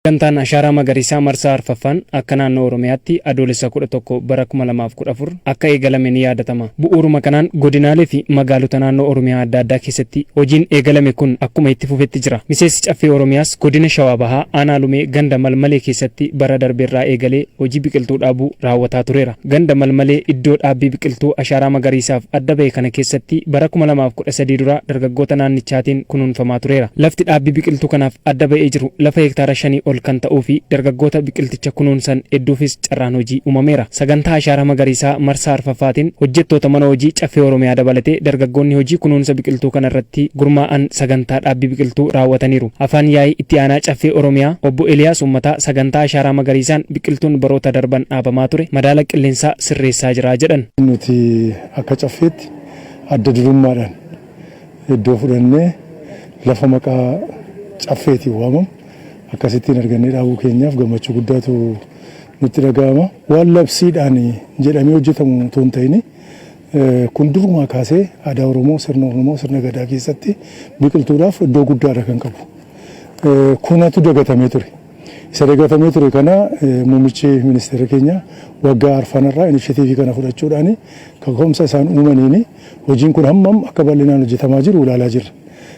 Sagantaan ashaaraa magariisaa marsaa arfaffaan akka naannoo Oromiyaatti adoolessa 11 bara 2014 akka eegalame ni yaadatama. Bu'uuruma kanaan godinaalee fi magaalota naannoo Oromiyaa adda addaa keessatti hojiin eegalame kun akkuma itti fufetti jira. Miseensi caffee Oromiyaas godina Shawaa Bahaa aanaa Lumee ganda Malmalee keessatti bara darbeerraa eegalee hojii biqiltuu dhaabuu raawwataa tureera. Ganda Malmalee iddoo dhaabbii biqiltuu ashaaraa magariisaaf adda ba'e kana keessatti bara 2013 dura dargaggoota naannichaatiin kunuunfamaa tureera. Lafti dhaabbii biqiltuu kanaaf adda ba'ee jiru lafa hektaara 5 ol kan ta'uu fi dargaggoota biqilticha kunuunsan hedduufis carraan hojii uumameera. Sagantaa ashaaraa magariisaa marsaa arfaffaatiin hojjettoota mana hojii caffee Oromiyaa dabalatee dargaggoonni hojii kunuunsa biqiltuu kana irratti gurmaa'an sagantaa dhaabbii biqiltuu raawwataniiru. Afaan yaa'ii itti aanaa caffee Oromiyaa obbo Eliyaas Ummataa sagantaa ashaaraa magariisaan biqiltuun baroota darban dhaabamaa ture madaala qilleensaa sirreessaa jira jedhan. Nuti akka caffeetti adda durummaadhaan iddoo fudhannee lafa maqaa caffeetiin waamamu akkasittiin argannee dhaabuu keenyaaf gammachuu guddaatu nutti dhaga'ama. Waan labsiidhaan jedhamee hojjetamu otoo hin ta'in kun durumaa kaasee aadaa Oromoo sirna gadaa keessatti biqiltuudhaaf iddoo guddaadha kan qabu. Kunatu dagatamee ture. Isa dagatamee ture kana muummichi ministeera keenya waggaa arfanarraa inishatiivii kana fudhachuudhaan kaka'umsa isaan uumaniin hojiin kun hammam akka bal'inaan hojjetamaa jiru ilaalaa jirra.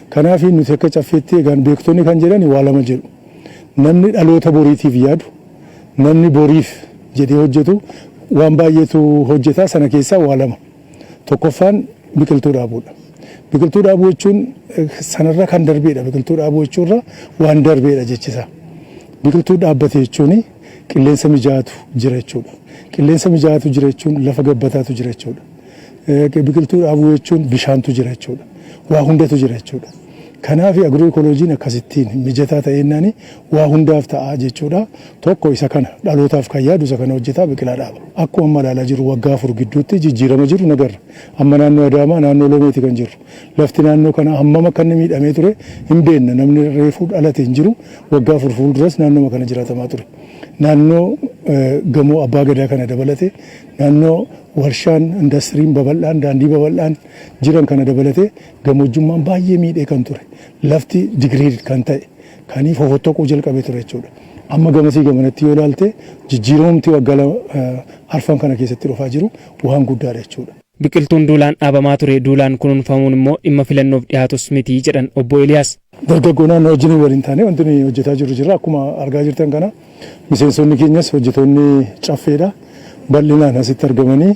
Kanaaf nuti akka caffeetti egaan beektonni kan jedhan waa lama jedhu. Namni dhaloota boriitiif yaadu, namni boriif jedhee hojjetu waan baay'eetu hojjeta sana keessaa waa lama. Tokkoffaan biqiltuu dhaabuudha. Biqiltuu dhaabuu jechuun sanarra kan darbeedha. Biqiltuu dhaabuu jechuurra waan darbeedha jechisa. Biqiltuu dhaabbate jechuun qilleensa mijaatu jira jechuudha. Qilleensa mijaatu jira jechuun lafa gabbataatu jira jechuudha. Biqiltuu dhaabuu jechuun bishaantu jira jechuudha. Waa hundatu jira jechuudha. Kanaaf agirooekolojiin akkasittiin mijataa ta'ennaan waa hundaaf ta'a jechuudha. Tokko isa kana dhalootaaf kan yaadu isa kana hojjetaa biqilaa dhaaba. Akkuma amma ilaalaa jiru waggaa 4 gidduutti jijjiirama jiru nagarra. Amma naannoo Adaamaa naannoo Lomeeti kan jiru. Lafti naannoo kana hammam akka inni miidhamee ture hin beekna. Namni reefuu dhalate hin jiru waggaa 4 fuulduras naannoo kana jiraatamaa ture. Naannoo gamoo abbaa gadaa kana dabalate naannoo warshaan indastiriin babal'aan daandii babal'aan jiran kana dabalate gammoojjummaan baay'ee miidhee kan ture. Lafti digrii kan ta'e kaniif fofottooquu jalqabee ture jechuudha. Amma gamasii gamanatti yoo ilaalte jijjiiramumti waggaa arfan kana keessatti dhufaa jiru waan guddaadha jechuudha. Biqiltuun duulaan dhaabamaa ture duulaan kunuunfamuun immoo dhimma filannoof dhiyaatus miti jedhan obbo Eliyaas. Dargaggoo naannoo wajjin waliin taane wanti nuyi hojjetaa jirru jira. Akkuma argaa jirtan kana miseensonni keenyas hojjetoonni caffeedha. Bal'inaan asitti argamanii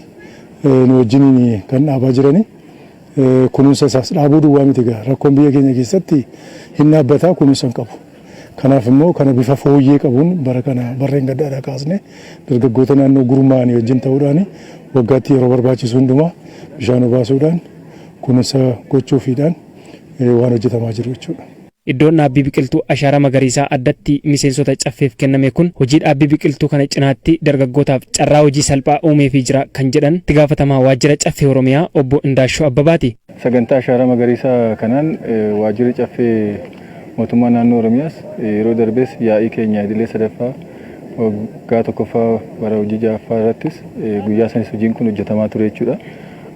nu wajjin kan dhaabaa jiranii. Kunuunsa isaas dhaabuu duwwaa miti gaa rakkoon biyya keenya keessatti hin dhaabbataa kunuunsa hin qabu. Kanaaf immoo kana bifa fooyyee qabuun bara kana barreen gaddaadhaa kaasne dargaggoota naannoo gurmaa'anii wajjin ta'uudhaan waggaatti yeroo barbaachisu hundumaa bishaan obaasuudhaan kunuunsa gochuufiidhaan waan hojjetamaa jiru jechuudha. Iddoon dhaabbii biqiltuu ashaaraa magariisaa addatti miseensota caffeef kenname kun hojii dhaabbii biqiltuu kana cinaatti dargaggootaaf carraa hojii salphaa uumeefii jira kan jedhan itti gaafatamaa waajjira caffee Oromiyaa obbo Indaashoo Abbabaati. Sagantaa ashaaraa magariisaa kanaan waajjirri caffee mootummaa naannoo Oromiyaas yeroo darbees yaa'ii keenya idilee sadaffaa waggaa tokkoffaa bara hojii ja'affaa irrattis guyyaa sanis hojiin kun hojjetamaa ture jechuudha.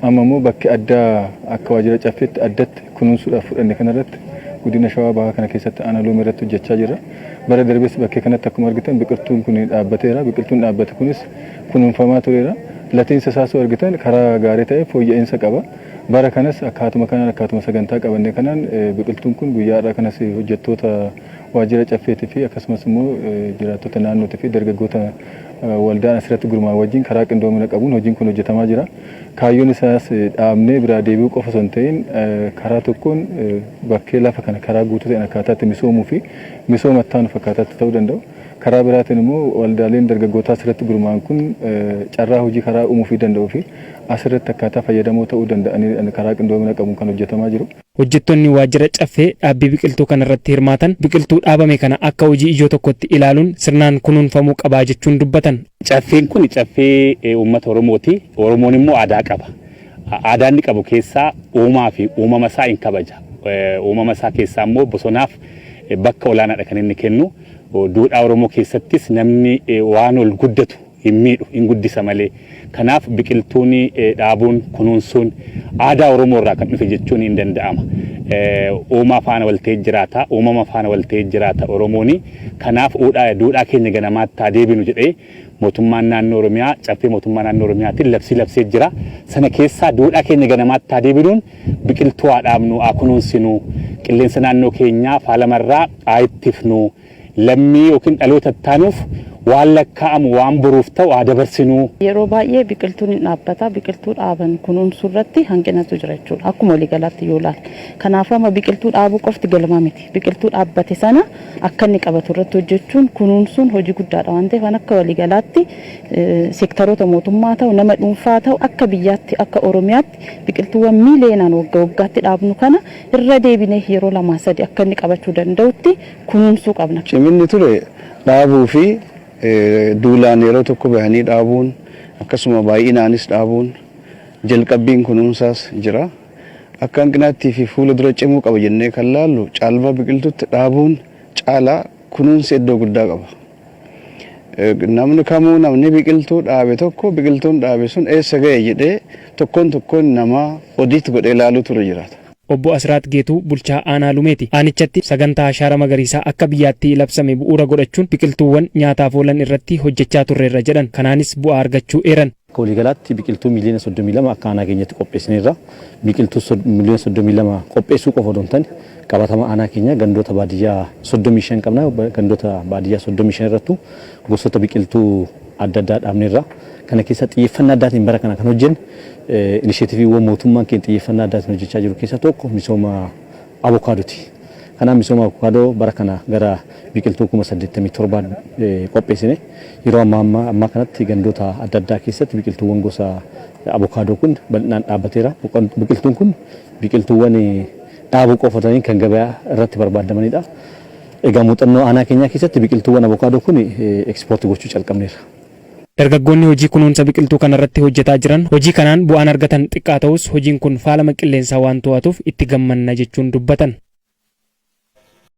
Amma immoo bakki addaa akka waajjira caffeetti addatti kunuunsuudhaaf fudhanne kanarratti godina Shawaa Bahaa kana keessatti aanaa Loomee irratti hojjechaa jira. Bara darbees bakkee kanatti akkuma argitan biqiltuun kun dhaabbateera. Biqiltuun dhaabbate kunis kunuunfamaa tureera. Latiinsa isaas argitan karaa gaarii ta'e fooyya'insa qaba. Bara kanas akkaatuma sagantaa qabannee kanaan biqiltuun kun guyyaa irraa kanas hojjettoota waajjira caffeetii fi akkasumas immoo jiraattota naannootii fi dargaggoota waldaan asirratti gurmaa'an wajjin karaa qindoomina qabuun hojiin kun hojjetamaa jira. Kaayyoon isaas dhaabnee biraa deebi'uu qofa osoo hin ta'in karaa tokkoon bakkee lafa kana karaa guutuu ta'een akkaataatti misoomuu fi misooma itti fakkaataatti ta'uu danda'u. Karaa biraatiin immoo waldaaleen dargaggootaa asirratti gurmaa'an kun carraa hojii karaa uumuu fi danda'uu fi asirratti akkaataa fayyadamoo ta'uu danda'anii karaa qindoomina qabuun kan hojjetamaa jiru. Hojjettoonni waajjira caffee dhaabbii biqiltuu kanarratti hirmaatan biqiltuu dhaabame kana akka hojii ijoo tokkotti ilaaluun sirnaan kunuunfamuu qabaa jechuun dubbatan. Caffeen kun caffee uummata Oromooti. Oromoon immoo aadaa qaba. Aadaa inni qabu keessaa uumaa fi uumama isaa hin kabaja. Uumama isaa keessaa immoo bosonaaf bakka olaanaadha kan inni kennu. Duudhaa Oromoo keessattis namni waan ol guddatu hin miidhu hin guddisa malee. Kanaaf biqiltuun dhaabuun kunuunsuun aadaa Oromoo irraa kan dhufe jechuun hin danda'ama. uumaa faana walta'ee jiraata, uumama faana walta'ee jiraata Oromooni. Kanaaf duudhaa keenya ganamaatti haa deebinu jedhee mootummaan naannoo Oromiyaa caffee mootummaa naannoo Oromiyaatiin labsee jira. Sana keessaa duudhaa keenya ganamaatti haa deebinuun biqiltuu haa dhaabnu, haa kunuunsinu, qilleensa naannoo keenyaa faalamarraa haa ittifnu, lammii yookiin dhaloota taanuuf waan lakkaa'amu waan boruuf ta'u haa dabarsinu. Yeroo baay'ee biqiltuun hin dhaabbata, biqiltuu dhaaban kunuunsuu irratti hanqinatu jira jechuudha. Akkuma waliigalaatti yoo ilaalle. Kanaafuu amma biqiltuu dhaabuu qofti galma miti. Biqiltuu dhaabbate sana akka inni qabatu irratti hojjechuun kunuunsuun hojii guddaadha waan ta'eef akka waliigalaatti seektaroota mootummaa ta'u nama dhuunfaa ta'u akka biyyaatti akka Oromiyaatti biqiltuuwwan miiliyoonaan waggaatti dhaabnu kana irra deebinee yeroo 2-3 akka inni qabachuu danda'utti kunuunsuu qabna. Ciminni ture dhaabuu fi duulaan yeroo tokko bahanii dhaabuun akkasuma baay'inaanis dhaabuun jalqabbiin kunuunsaas jira. Akka hanqinaattii fi fuula dura cimuu qaba jennee kan laallu caalmaa biqiltuutti dhaabuun caalaa kunuunsi iddoo guddaa qaba. Namni biqiltuu dhaabe tokko biqiltuun dhaabe sun eessa ga'e jedhee tokkoon namaa odiitti godhee ilaaluu ture jiraata. Obbo Asraat Geetuu bulchaa aanaa Lumeeti. Aanichatti sagantaa ashaara magariisaa akka biyyaatti labsame bu'uura godhachuun biqiltuuwwan nyaataaf oolan irratti hojjechaa turreerra jedhan. Kanaanis bu'aa argachuu eeran. Akka waliigalaatti biqiltuu miliyoona 32 akka aanaa keenyatti qopheessineerra. Biqiltuu miliyoona 32 qopheessuu qofa osoo hin taane qabatama aanaa keenya gandoota baadiyyaa 35 qabna. Gandoota baadiyyaa 35 irrattu gosoota biqiltuu adda addaa dhaabneerra. Kana keessa xiyyeeffannaa addaatiin bara kana kan hojjenne inisheetiiviiwwan mootummaan keenya xiyyeeffannaa addaatiin hojjechaa jiru keessaa tokko misooma avokaadooti. Kanaaf misooma avokaadoo bara kana gara biqiltuu 87 qopheessine yeroo ammaa kanatti gandoota adda addaa keessatti biqiltuuwwan gosa avokaadoo kun bal'inaan dhaabbateera. Biqiltuun kun biqiltuuwwan dhaabuu qofatanii kan gabaa irratti barbaadamanidha. Egaa muuxannoo aanaa keenyaa keessatti biqiltuuwwan avokaadoo kun ekspoortii gochuu calqabneera. Dargaggoonni hojii kunuunsa biqiltuu kanarratti hojjetaa jiran hojii kanaan bu'aan argatan xiqqaa ta'us hojiin kun faalama qilleensaa waan to'atuuf itti gammanna jechuun dubbatan.